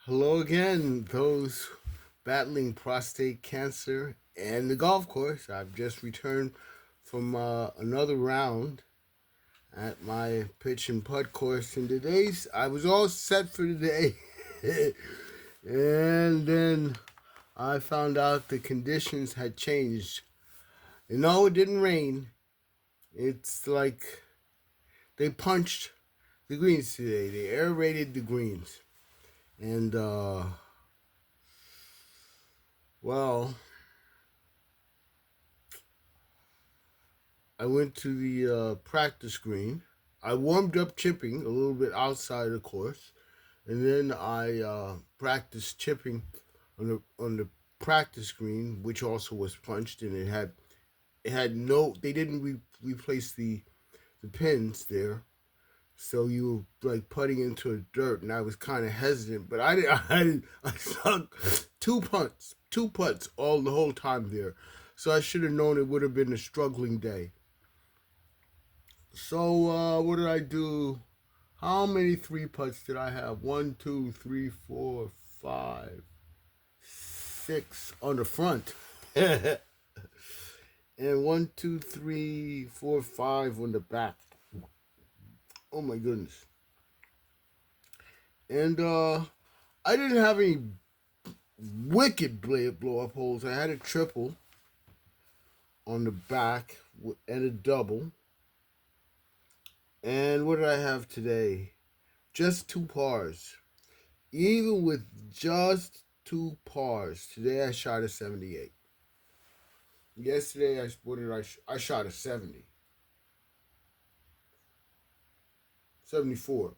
Hello again, those battling prostate cancer and the golf course. I've just returned from another round at my pitch and putt course. And today's, I was all set for today. And then I found out the conditions had changed. No, it didn't rain. It's like they punched the greens today. They aerated the greens. And, well, I went to the practice green. I warmed up chipping a little bit outside the course, and then I practiced chipping on the practice green, which also was punched, and it had no. They didn't replace the pins there, so you were like putting into the dirt, and I was kind of hesitant, but I did. I sunk two putts all the whole time there, so I should have known it would have been a struggling day. So what did I do? How many three putts did I have? One, two, three, four, five, six on the front, and one, two, three, four, five on the back. Oh my goodness! And I didn't have any wicked blow up holes. I had a triple on the back and a double. And what did I have today? Just two pars. Even with just two pars, today I shot a 78. Yesterday, I shot a 70. 74.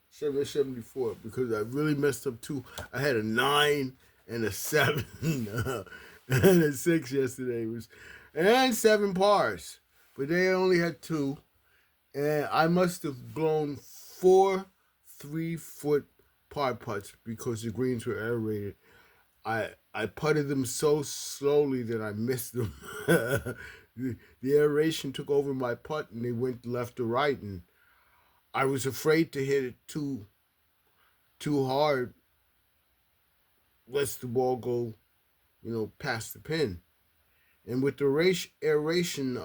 74 because I really messed up two. I had a 9 and a 7 and a 6 yesterday. And 7 pars. But they only had two. And I must have blown 4 3-foot par putts because the greens were aerated. I putted them so slowly that I missed them. The aeration took over my putt and they went left or right, and I was afraid to hit it too hard, lest the ball go, past the pin. And with the aeration,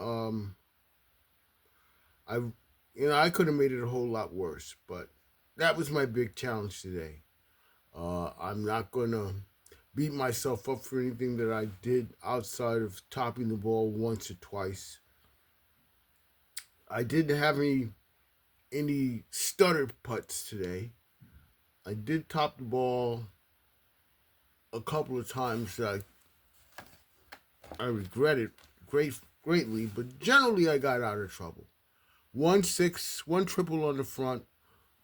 I could have made it a whole lot worse, but that was my big challenge today. I'm not gonna beat myself up for anything that I did outside of topping the ball once or twice. I didn't have any stutter putts today. I did top the ball a couple of times that I regretted greatly, but generally I got out of trouble. 1-6, one triple on the front,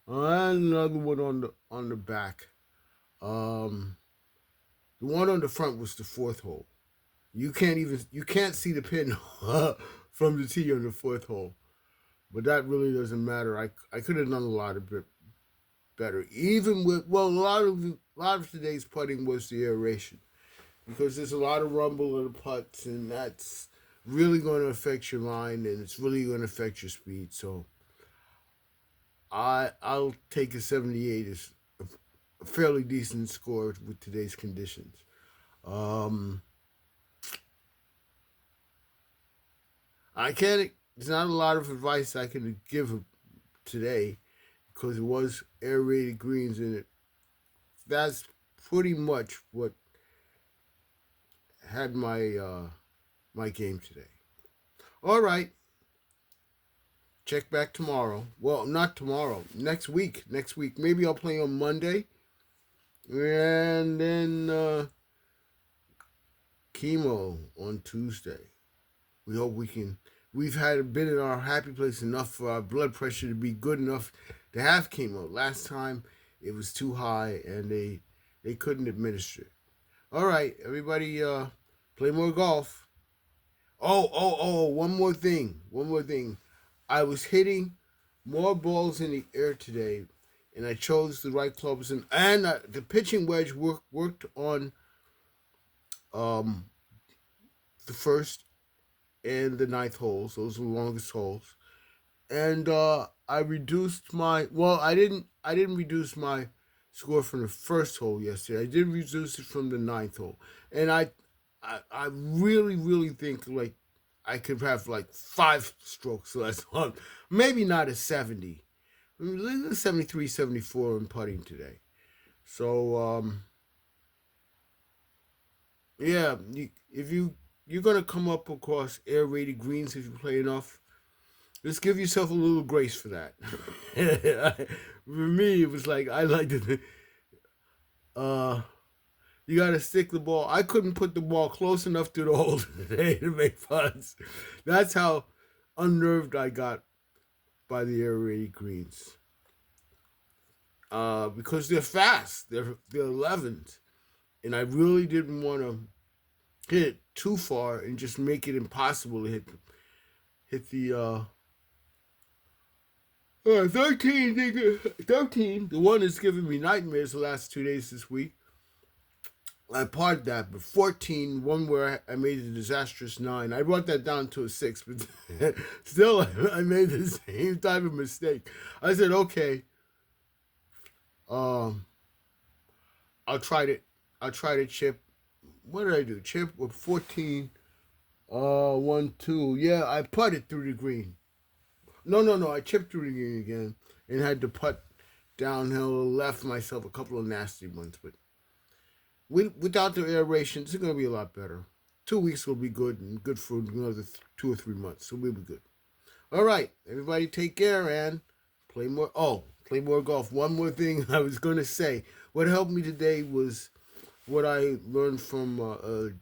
and another one on the back. The one on the front was the fourth hole. You can't see the pin from the tee on the fourth hole, but that really doesn't matter. I could have done a lot of bit better. Even with a lot of today's putting was the aeration, because there's a lot of rumble in the putts, and that's really going to affect your line, and it's really going to affect your speed. So I'll take a 78 as a fairly decent score with today's conditions. Um, I can't. There's not a lot of advice I can give today because it was aerated greens in it. That's pretty much what had my game today. All right, check back tomorrow. Well, not tomorrow. Next week. Next week. Maybe I'll play on Monday, and then chemo on Tuesday. We hope we can. We've been in our happy place enough for our blood pressure to be good enough to have chemo. Last time it was too high, and they couldn't administer it. All right, everybody, play more golf. Oh! One more thing. I was hitting more balls in the air today, and I chose the right clubs, and the pitching wedge worked on um, the first and the ninth holes. Those are the longest holes, and I reduced my. Well, I didn't reduce my score from the first hole yesterday. I did reduce it from the ninth hole, and I really really think like I could have like 5 strokes less on, maybe not a 70, 73, 74 in putting today. So yeah, if you're gonna come up across air-rated greens if you play enough, just give yourself a little grace for that. For me, it was like I like to. Uh, you gotta stick the ball. I couldn't put the ball close enough to the hole today to make putts. That's how unnerved I got by the air-rated greens. Because they're fast. They're 11s, and I really didn't want to hit it too far and just make it impossible to hit the 13, nigga. 13. The one that's giving me nightmares the last 2 days this week. I parted that, but 14, one where I made a disastrous 9. I brought that down to a 6, but still I made the same type of mistake. I said, okay, um, I'll try to chip. What did I do? Chip with 14, 1, 2. Yeah, I putted through the green. No. I chipped through the green again and had to putt downhill. Left myself a couple of nasty ones, but without the aeration, it's going to be a lot better. 2 weeks will be good and good for another 2 or 3 months, so we'll be good. All right, everybody, take care and play more. Oh, play more golf. One more thing I was going to say. What helped me today was what I learned from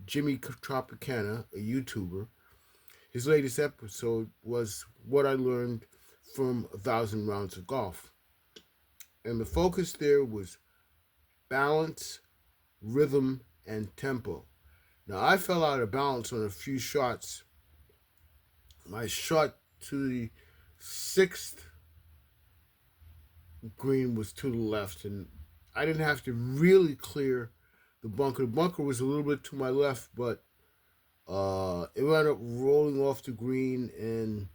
Jimmy Tropicana, a YouTuber. His latest episode was what I learned from 1,000 rounds of golf. And the focus there was balance, rhythm, and tempo. Now, I fell out of balance on a few shots. My shot to the 6th green was to the left, and I didn't have to really clear the bunker. The bunker was a little bit to my left, but it wound up rolling off the green, and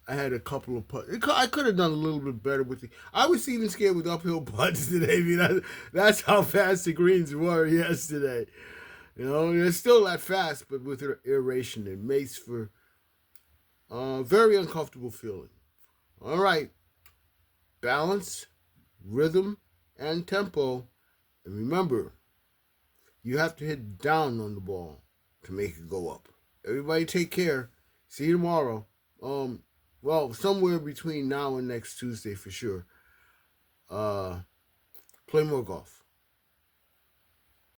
I had a couple of putts. I could have done a little bit better with it. I was even scared with uphill putts today. I mean, that's how fast the greens were yesterday. You know, they're still that fast, but with their aeration, it makes for a very uncomfortable feeling. All right, balance, rhythm, and tempo. And remember, you have to hit down on the ball to make it go up. Everybody take care. See you tomorrow. Well, somewhere between now and next Tuesday for sure. Play more golf.